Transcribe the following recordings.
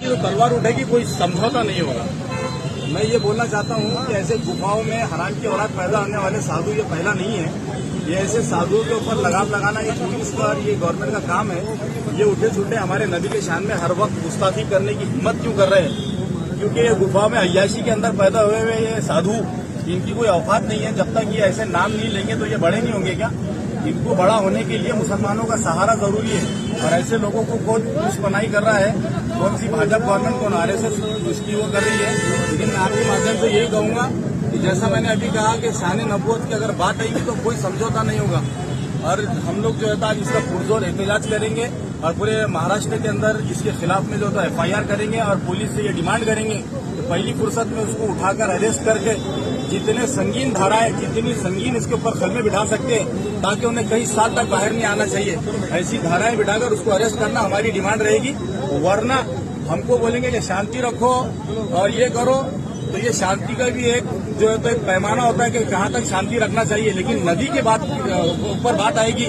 की तो तलवार उठेगी, कोई समझौता नहीं होगा। मैं ये बोलना चाहता हूँ कि ऐसे गुफाओं में हराम की औलाद पैदा होने वाले साधु ये पहला नहीं है। ये ऐसे साधुओं के ऊपर लगाम लगाना ये पुलिस का और ये गवर्नमेंट का काम है। ये उठे छूटे हमारे नबी के शान में हर वक्त गुस्ताखी करने की हिम्मत क्यों कर रहे हैं? क्योंकि ये गुफा में अय्याशी के अंदर पैदा हुए हुए ये साधु, इनकी कोई औकात नहीं है। जब तक ये ऐसे नाम नहीं लेंगे तो ये बड़े नहीं होंगे क्या? इनको बड़ा होने के लिए मुसलमानों का सहारा जरूरी है। और ऐसे लोगों को कौन दुश्मनाई कर रहा है? कौन सी भाजपा गवर्नमेंट, कौन आरएसएस उसकी वो कर रही है। लेकिन मैं आपके माध्यम से यही कहूंगा कि जैसा मैंने अभी कहा कि शान नबूवत की अगर बात आएगी तो कोई समझौता नहीं होगा। और हम लोग जो है आज इसका पुरजोर एहतजाज करेंगे और पूरे महाराष्ट्र के अंदर इसके खिलाफ में जो है FIR करेंगे और पुलिस से ये डिमांड करेंगे कि पहली फुर्सत में उसको उठाकर अरेस्ट करके जितने संगीन धाराएं, जितनी संगीन इसके ऊपर खल में बिठा सकते हैं ताकि उन्हें कई साल तक बाहर नहीं आना चाहिए, ऐसी धाराएं बिठाकर उसको अरेस्ट करना हमारी डिमांड रहेगी। वरना हमको बोलेंगे कि शांति रखो और ये करो, तो ये शांति का भी एक जो है तो एक पैमाना होता है कि कहाँ तक शांति रखना चाहिए। लेकिन नदी के ऊपर बात आएगी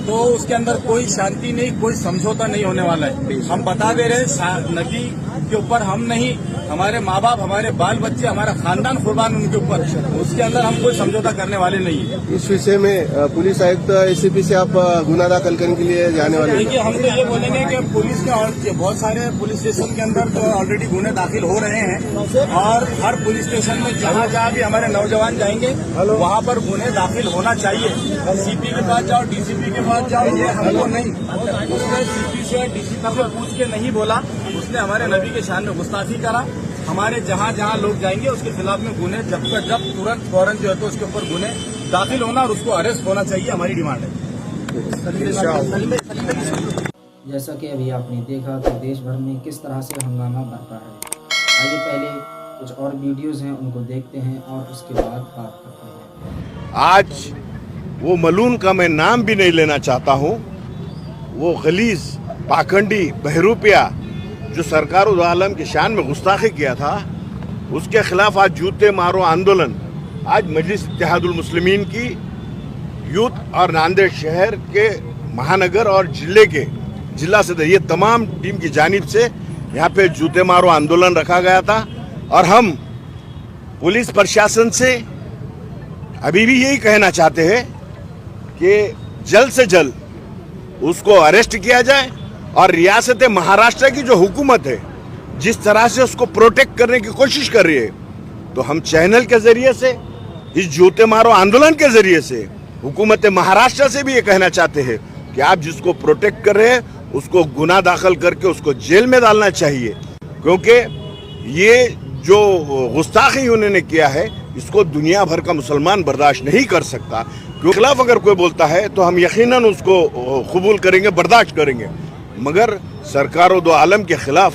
तो उसके अंदर कोई शांति नहीं, कोई समझौता नहीं होने वाला है। हम बता दे रहे हैं नदी के ऊपर हम नहीं, हमारे माँ बाप, हमारे बाल बच्चे, हमारा खानदान कुर्बान उनके ऊपर, उसके अंदर हम कोई समझौता करने वाले नहीं है। इस विषय में पुलिस आयुक्त ACP से आप गुना दाखिल करने के लिए जाने वाले हैं? देखिए, हम तो ये बोलेंगे कि पुलिस के बहुत सारे पुलिस स्टेशन के अंदर तो ऑलरेडी गुने दाखिल हो रहे हैं और हर पुलिस स्टेशन में जहाँ जहाँ भी हमारे नौजवान जाएंगे वहाँ पर गुने दाखिल होना चाहिए। CP के पास जाओ, DCP के पास जाओ, ये हमको नहीं। उसने CP से DCP से पूछ के नहीं बोला, उसने हमारे नबी के शान में गुस्ताखी करा। हमारे जहाँ जहाँ लोग जाएंगे उसके खिलाफ में गुने जब तुरंत फौरन जो है तो उसके ऊपर गुने दाखिल होना और उसको अरेस्ट होना चाहिए, हमारी डिमांड है। जैसा कि अभी आपने देखा कि देश भर में किस तरह से हंगामा बरपा है। आइए पहले कुछ और वीडियोस हैं उनको देखते हैं और उसके बाद बात करते हैं। आज वो मलून का मैं नाम भी नहीं लेना चाहता हूँ, वो गलीज पाखंडी बहरूपिया जो सरकार उद आलम की शान में गुस्ताखी किया था, उसके खिलाफ आज जूते मारो आंदोलन आज मजलिस इत्तेहादुल मुस्लिमीन की यूथ और नांदेड़ शहर के महानगर और जिला सदर ये तमाम टीम की जानिब से यहाँ पे जूते मारो आंदोलन रखा गया था। और हम पुलिस प्रशासन से अभी भी यही कहना चाहते हैं कि जल्द से जल्द उसको अरेस्ट किया जाए और रियासत महाराष्ट्र की जो हुकूमत है जिस तरह से उसको प्रोटेक्ट करने की कोशिश कर रही है, तो हम चैनल के जरिए से इस जूते मारो आंदोलन के जरिए से हुकूमत महाराष्ट्र से भी ये कहना चाहते हैं कि आप जिसको प्रोटेक्ट कर रहे हैं उसको गुनाह दाखिल करके उसको जेल में डालना चाहिए। क्योंकि ये जो गुस्ताखी उन्होंने किया है इसको दुनिया भर का मुसलमान बर्दाश्त नहीं कर सकता। क्योंकि खिलाफ अगर कोई बोलता है तो हम यकीनन उसको कबूल करेंगे, बर्दाश्त करेंगे, मगर सरकार दो आलम के खिलाफ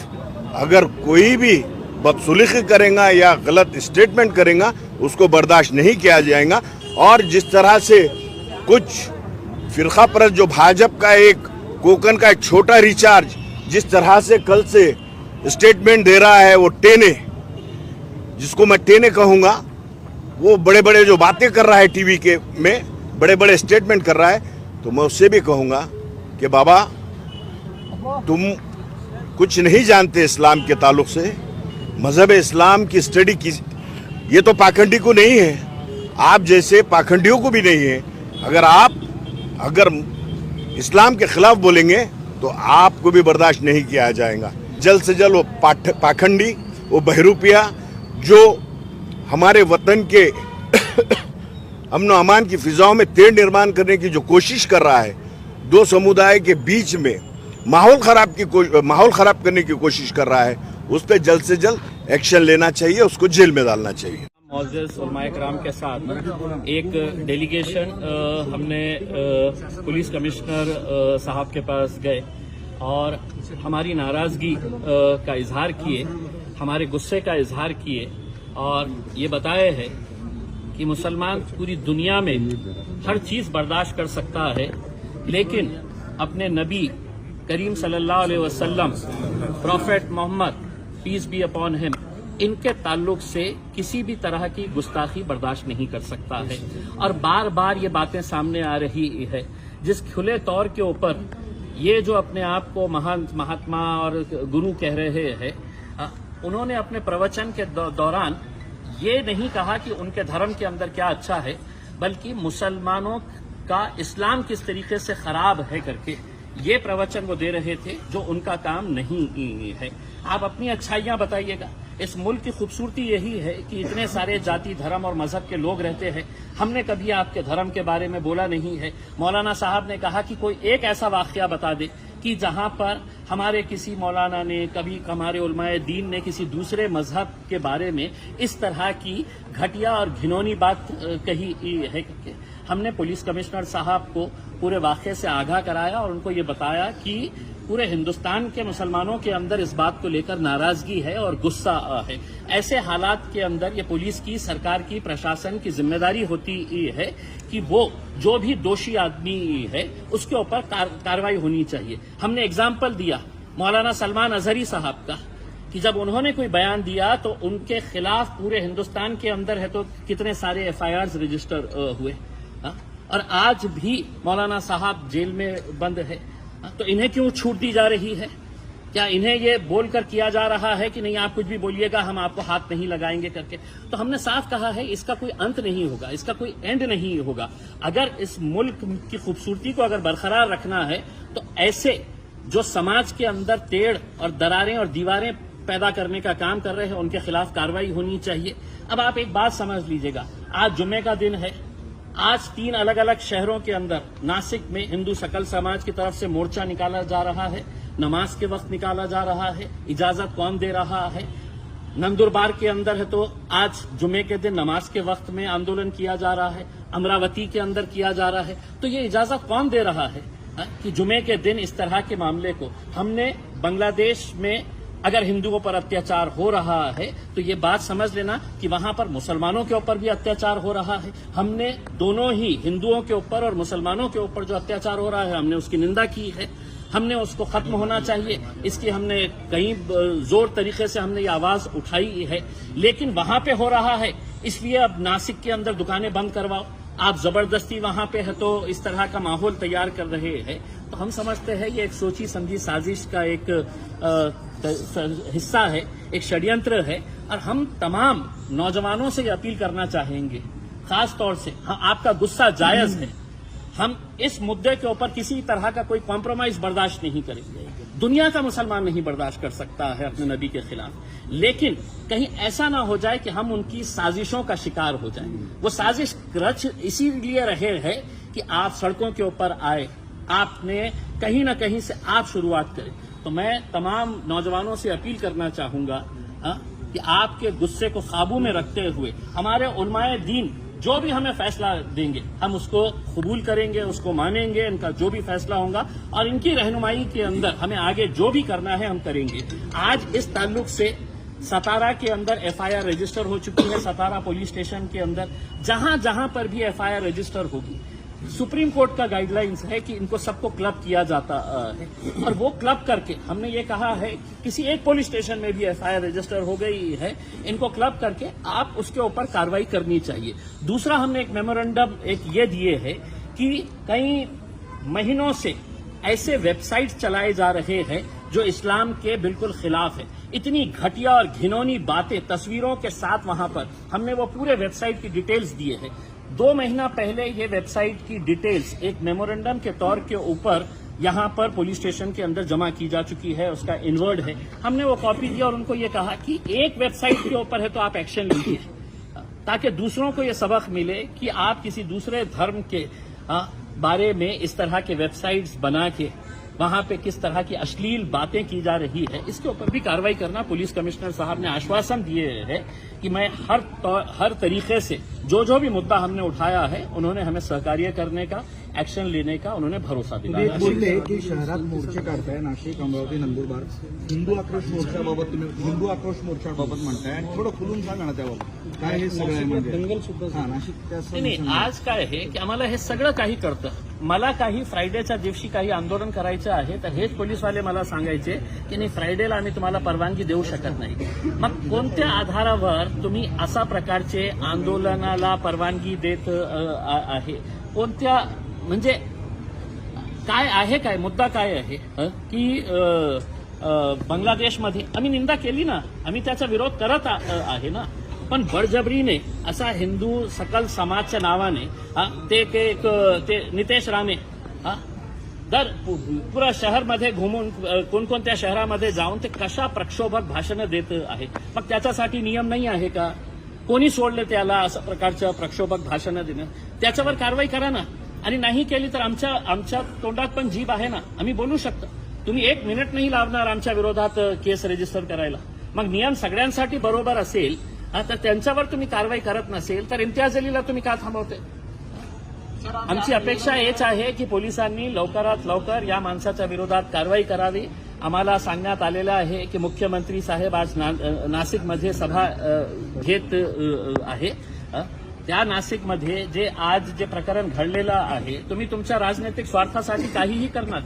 अगर कोई भी बदसलूकी करेगा या गलत स्टेटमेंट करेगा उसको बर्दाश्त नहीं किया जाएगा। और जिस तरह से कुछ फिरका परस्त जो भाजपा का एक कोकन का एक छोटा रिचार्ज जिस तरह से कल से स्टेटमेंट दे रहा है, वो टेने, जिसको मैं टेने कहूँगा, वो बड़े बड़े जो बातें कर रहा है टीवी के में, बड़े बड़े स्टेटमेंट कर रहा है, तो मैं उससे भी कहूँगा कि बाबा तुम कुछ नहीं जानते इस्लाम के ताल्लुक से, मजहब इस्लाम की स्टडी की, ये तो पाखंडी को नहीं है, आप जैसे पाखंडियों को भी नहीं है। अगर इस्लाम के खिलाफ बोलेंगे तो आपको भी बर्दाश्त नहीं किया जाएगा। जल्द से जल्द वो पाखंडी, वो बहरूपिया जो हमारे वतन के अमन अमान की फिजाओं में तेड़ निर्माण करने की जो कोशिश कर रहा है, दो समुदाय के बीच में माहौल खराब करने की कोशिश कर रहा है, उस पर जल्द से जल्द एक्शन लेना चाहिए, उसको जेल में डालना चाहिए। मौजूद उलमाए कराम के साथ एक डेलीगेशन हमने पुलिस कमिश्नर साहब के पास गए और हमारी नाराज़गी का इजहार किए, हमारे गुस्से का इजहार किए और ये बताए है कि मुसलमान पूरी दुनिया में हर चीज़ बर्दाश्त कर सकता है, लेकिन अपने नबी करीम सल्लल्लाहु अलैहि वसल्लम, prophet Muhammad peace be upon him, इनके ताल्लुक से किसी भी तरह की गुस्ताखी बर्दाश्त नहीं कर सकता है। और बार बार ये बातें सामने आ रही है, जिस खुले तौर के ऊपर ये जो अपने आप को महान महात्मा और गुरु कह रहे हैं, उन्होंने अपने प्रवचन के दौरान ये नहीं कहा कि उनके धर्म के अंदर क्या अच्छा है, बल्कि मुसलमानों का इस्लाम किस तरीके से खराब है करके ये प्रवचन वो दे रहे थे, जो उनका काम नहीं है। आप अपनी अच्छाइयां बताइएगा। इस मुल्क की खूबसूरती यही है कि इतने सारे जाति, धर्म और मजहब के लोग रहते हैं। हमने कभी आपके धर्म के बारे में बोला नहीं है। मौलाना साहब ने कहा कि कोई एक ऐसा वाकया बता दे कि जहां पर हमारे किसी मौलाना ने, कभी हमारे उलमाए दीन ने किसी दूसरे मजहब के बारे में इस तरह की घटिया और घिनौनी बात कही है। हमने पुलिस कमिश्नर साहब को पूरे वाक़े से आगाह कराया और उनको ये बताया कि पूरे हिंदुस्तान के मुसलमानों के अंदर इस बात को लेकर नाराजगी है और गुस्सा है। ऐसे हालात के अंदर ये पुलिस की, सरकार की, प्रशासन की जिम्मेदारी होती है कि वो जो भी दोषी आदमी है उसके ऊपर कार्रवाई होनी चाहिए। हमने एग्जाम्पल दिया मौलाना सलमान अजहरी साहब का कि जब उन्होंने कोई बयान दिया तो उनके खिलाफ पूरे हिंदुस्तान के अंदर है तो कितने सारे FIRs रजिस्टर हुए, और आज भी मौलाना साहब जेल में बंद है। तो इन्हें क्यों छूट दी जा रही है? क्या इन्हें ये बोलकर किया जा रहा है कि नहीं आप कुछ भी बोलिएगा, हम आपको हाथ नहीं लगाएंगे करके? तो हमने साफ कहा है इसका कोई अंत नहीं होगा, इसका कोई एंड नहीं होगा। अगर इस मुल्क की खूबसूरती को अगर बरकरार रखना है तो ऐसे जो समाज के अंदर टेढ़ और दरारें और दीवारें पैदा करने का काम कर रहे हैं उनके खिलाफ कार्रवाई होनी चाहिए। अब आप एक बात समझ लीजिएगा, आज जुम्मे का दिन है। आज 3 अलग अलग शहरों के अंदर, नासिक में हिंदू सकल समाज की तरफ से मोर्चा निकाला जा रहा है, नमाज के वक्त निकाला जा रहा है, इजाजत कौन दे रहा है? नंदुरबार के अंदर है तो आज जुमे के दिन नमाज के वक्त में आंदोलन किया जा रहा है, अमरावती के अंदर किया जा रहा है। तो ये इजाजत कौन दे रहा है कि जुमे के दिन इस तरह के मामले को? हमने बांग्लादेश में अगर हिंदुओं पर अत्याचार हो रहा है तो ये बात समझ लेना कि वहां पर मुसलमानों के ऊपर भी अत्याचार हो रहा है। हमने दोनों ही हिंदुओं के ऊपर और मुसलमानों के ऊपर जो अत्याचार हो रहा है हमने उसकी निंदा की है। हमने उसको खत्म होना चाहिए, इसकी हमने कई जोर तरीके से हमने ये आवाज उठाई है, लेकिन वहां पे हो रहा है इसलिए अब नासिक के अंदर दुकानें बंद करवाओ, आप जबरदस्ती वहां पे है तो इस तरह का माहौल तैयार कर रहे हैं। तो हम समझते हैं ये एक सोची समझी साजिश का एक हिस्सा है, एक षड्यंत्र है। और हम तमाम नौजवानों से ये अपील करना चाहेंगे, खास तौर से आपका गुस्सा जायज है, हम इस मुद्दे के ऊपर किसी तरह का कोई कॉम्प्रोमाइज बर्दाश्त नहीं करेंगे। दुनिया का मुसलमान नहीं बर्दाश्त कर सकता है अपने नबी के खिलाफ, लेकिन कहीं ऐसा ना हो जाए कि हम उनकी साजिशों का शिकार हो जाएं। वो साजिश रच इसीलिए रहे हैं कि आप सड़कों के ऊपर आए, आपने कहीं ना कहीं से आप शुरुआत करें। तो मैं तमाम नौजवानों से अपील करना चाहूंगा कि आपके गुस्से को काबू में रखते हुए हमारे उलमाए दीन जो भी हमें फैसला देंगे हम उसको कबूल करेंगे, उसको मानेंगे, इनका जो भी फैसला होगा और इनकी रहनुमाई के अंदर हमें आगे जो भी करना है हम करेंगे। आज इस ताल्लुक से सतारा के अंदर FIR रजिस्टर हो चुकी है, सतारा पुलिस स्टेशन के अंदर। जहां जहां पर भी FIR रजिस्टर होगी, सुप्रीम कोर्ट का गाइडलाइंस है कि इनको सबको क्लब किया जाता है, और वो क्लब करके हमने ये कहा है कि किसी एक पुलिस स्टेशन में भी FIR रजिस्टर हो गई है, इनको क्लब करके आप उसके ऊपर कार्रवाई करनी चाहिए। दूसरा, हमने एक मेमोरेंडम ये दिए है कि कई महीनों से ऐसे वेबसाइट चलाए जा रहे हैं जो इस्लाम के बिल्कुल खिलाफ है। इतनी घटिया और घिनौनी बातें तस्वीरों के साथ वहां पर हमने वो पूरे वेबसाइट की डिटेल्स दिए हैं। 2 महीना पहले ये वेबसाइट की डिटेल्स एक मेमोरेंडम के तौर के ऊपर यहां पर पुलिस स्टेशन के अंदर जमा की जा चुकी है, उसका इनवर्ड है। हमने वो कॉपी दिया और उनको ये कहा कि एक वेबसाइट के ऊपर है तो आप एक्शन लीजिए, ताकि दूसरों को ये सबक मिले कि आप किसी दूसरे धर्म के बारे में इस तरह के वेबसाइट्स बना के वहां पे किस तरह की अश्लील बातें की जा रही है, इसके ऊपर भी कार्रवाई करना। पुलिस कमिश्नर साहब ने आश्वासन दिए है कि मैं हर तरीके से जो भी मुद्दा हमने उठाया है उन्होंने हमें सहकार्य करने का, एक्शन लेने का उन्होंने भरोसा दिलाया। बोलले की शहरात मोर्चे काढताय, नाशिक, अमरावती, नंदुरबार, हिंदू आक्रोश मोर्चाबाबत तुम्ही हिंदू आक्रोश मोर्चाबाबत म्हणताय, थोडं खुलून सांगा ना त्याबाबत काय हे सगळं म्हणजे दंगल सुद्धा नाशिक नाही, आज काय आहे की आम्हाला हे सगळं काही करतं। मला काही फ्रायडेच्या दिवशी काही आंदोलन करायचं आहे तर हेच पोलीसवाले मला सांगायचे की नाही, फ्रायडेला आम्ही तुम्हाला परवानगी देऊ शकत नाही। मग कोणत्या आधारावर तुम्ही अशा प्रकारचे आंदोलनाला परवानगी देत आहे? कोणत्या, म्हणजे काय आहे, काय मुद्दा काय आहे की बांगलादेशमध्ये आम्ही निंदा केली ना, आम्ही त्याचा विरोध करत आहे ना, पण बळजबरीने असा हिंदू सकल समाजच्या नावाने ते नितेश राणे पुरा शहरमध्ये घुमून कोणकोणत्या शहरामध्ये जाऊन ते कशा प्रक्षोभक भाषणं देत आहे. मग त्याच्यासाठी नियम नाही आहे का? कोणी सोडले त्याला असं प्रकारचं प्रक्षोभक भाषणं देणं? त्याच्यावर कारवाई करा ना. आणि नाही केली तर आमच्या तोंडात पण जीभ आहे ना, आम्ही बोलू शकतो. तुम्ही 1 मिनिट नाही लावणार आमच्या विरोधात केस रजिस्टर करायला. मग नियम सगळ्यांसाठी बरोबर असेल तर त्यांच्यावर तुम्ही कारवाई करत नसेल तर इम्तियाज अलीला तुम्ही का थांबवते? आमची अपेक्षा हेच आहे की पोलिसांनी लवकरात लवकर या माणसाच्या विरोधात कारवाई करावी. आम्हाला सांगण्यात आलेलं आहे की मुख्यमंत्री साहेब आज नाशिकमध्ये सभा घेत आहे. त्या नाशिकमध्ये जे प्रकरण घडलेलं आहे, तुम्ही तुमच्या राजनैतिक स्वार्थासाठी काहीही करणार,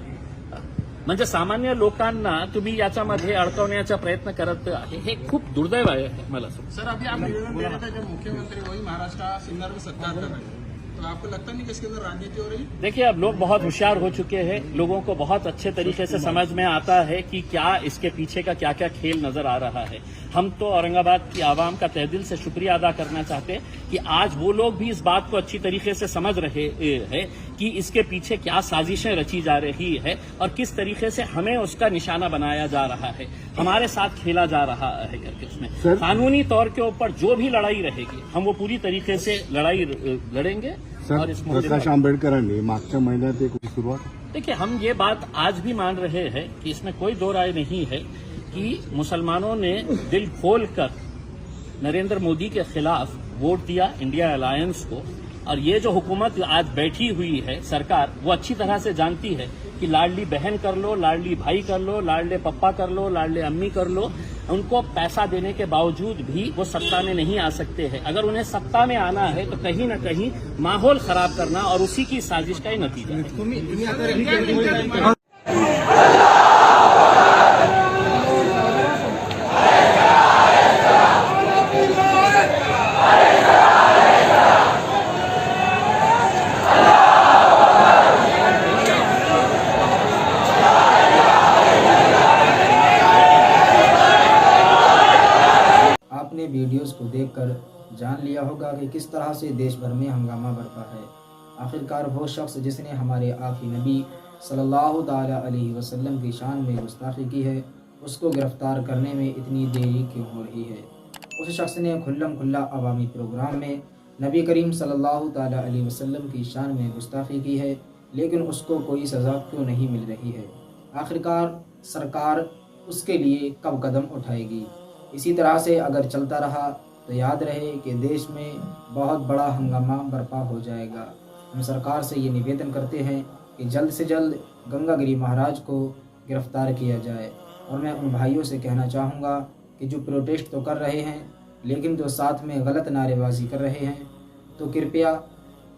म्हणजे सामान्य लोकांना तुम्ही याच्यामध्ये अडकवण्याचा प्रयत्न करत आहे. हे खूप दुर्दैव आहे मला. सर, अभी आप निवेदन दे रहे थे जब मुख्यमंत्री वही महाराष्ट्र सिंगर में सत्कार कर रहे हैं, तो आपको लगता नहीं कि इसके अंदर राजनीति हो रही? देखिए, अब लोग बहुत होशियार हो चुके हैं. लोगों को बहुत अच्छे तरीके से समझ में आता है कि क्या इसके पीछे का क्या क्या खेल नजर आ रहा है. हम तो औरंगाबाद की आवाम का तहे दिल से शुक्रिया अदा करना चाहते हैं कि आज वो लोग भी इस बात को अच्छी तरीके से समझ रहे हैं कि इसके पीछे क्या साजिशें रची जा रही है और किस तरीके से हमें उसका निशाना बनाया जा रहा है, हमारे साथ खेला जा रहा है करके. उसमें कानूनी तौर के ऊपर जो भी लड़ाई रहेगी हम वो पूरी तरीके से लड़ाई लड़ेंगे. और इस प्रकाश आंबेडकरांनी मागच्या महिन्यात एक सुरुवात. देखिए, हम ये बात आज भी मान रहे हैं कि इसमें कोई दो राय नहीं है कि मुसलमानों ने दिल खोलकर नरेंद्र मोदी के खिलाफ वोट दिया, इंडिया अलायंस को. और ये जो हुकूमत आज बैठी हुई है सरकार, वो अच्छी तरह से जानती है कि लाडली बहन कर लो, लाडली भाई कर लो, लाडले पप्पा कर लो, लाडले अम्मी कर लो, उनको पैसा देने के बावजूद भी वो सत्ता में नहीं आ सकते हैं. अगर उन्हें सत्ता में आना है तो कहीं न कहीं माहौल खराब करना और उसी की साजिश का ही नतीजा है. आपने वीडियोस को देखकर जान लिया होगा कि किस तरह से देश भर में हंगामा बरपा है. आखिरकार वो शख्स जिसने हमारे आखिरी नबी सल्लल्लाहु ताला अलैहि वसल्लम की शान में गुस्ताखी की है, उसको गिरफ्तार करने में इतनी देरी क्यों हो रही है? उस शख्स ने खुल्लम खुल्ला अवामी प्रोग्राम में नबी करीम सल्लल्लाहु ताला अलैहि वसल्लम की शान में गुस्ताखी की है, लेकिन उसको कोई सज़ा क्यों नहीं मिल रही है? आखिरकार सरकार उसके लिए कब कदम उठाएगी? इसी तरह से अगर चलता रहा तो याद रहे कि देश में बहुत बड़ा हंगामा बर्पा हो जाएगा. हम सरकार से ये निवेदन करते हैं कि जल्द से जल्द गंगागिरी महाराज को गिरफ्तार किया जाए. और मैं उन भाइयों से कहना चाहूँगा कि जो प्रोटेस्ट तो कर रहे हैं लेकिन जो साथ में गलत नारेबाजी कर रहे हैं, तो कृपया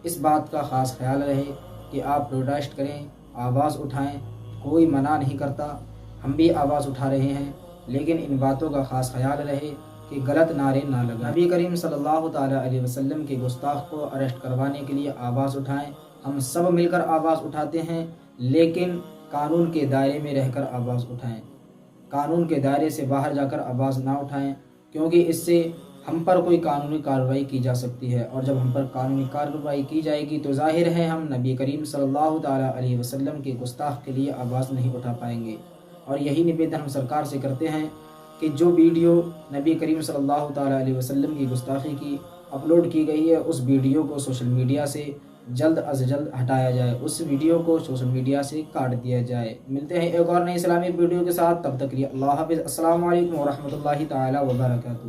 इस बात का ख़ास ख्याल रहे कि आप प्रोटेस्ट करें, आवाज़ उठाएं. कोई मना नहीं करता, हम भी आवाज़ उठा रहे हैं, लेकिन इन बातों का ख़ास ख्याल रहे कि गलत नारे ना लगाएं. नबी करीम सल्लल्लाहु ताला अलैहि वसल्लम के गुस्ताख को अरेस्ट करवाने के लिए आवाज़ उठाएं. हम सब मिलकर आवाज़ उठाते हैं, लेकिन कानून के दायरे में रहकर आवाज़ उठाएं. कानून के दायरे से बाहर जाकर आवाज़ ना उठाएं, क्योंकि इससे हम पर कोई कानूनी कार्रवाई की जा सकती है. और जब हम पर कानूनी कार्रवाई की जाएगी तो जाहिर है हम नबी करीम सल्लल्लाहु ताला अलैहि वसल्लम के गुस्ताख के लिए आवाज़ नहीं उठा पाएंगे. और यही निवेदन हम सरकार से करते हैं कि जो वीडियो नबी करीम सल्लल्लाहु ताला अलैहि वसल्लम की गुस्ताखी की अपलोड की गई है, उस वीडियो को सोशल मीडिया से जल्द अज जल्द हटाया जाए, उस वीडियो को सोशल मीडिया से काट दिया जाए. मिलते हैं एक और नई इस्लामिक वीडियो के साथ, तब तक के लिए अल्लाह हाफ़िज़. अस्सलामु अलैकुम व रहमतुल्लाहि ताला व बरकातुहू.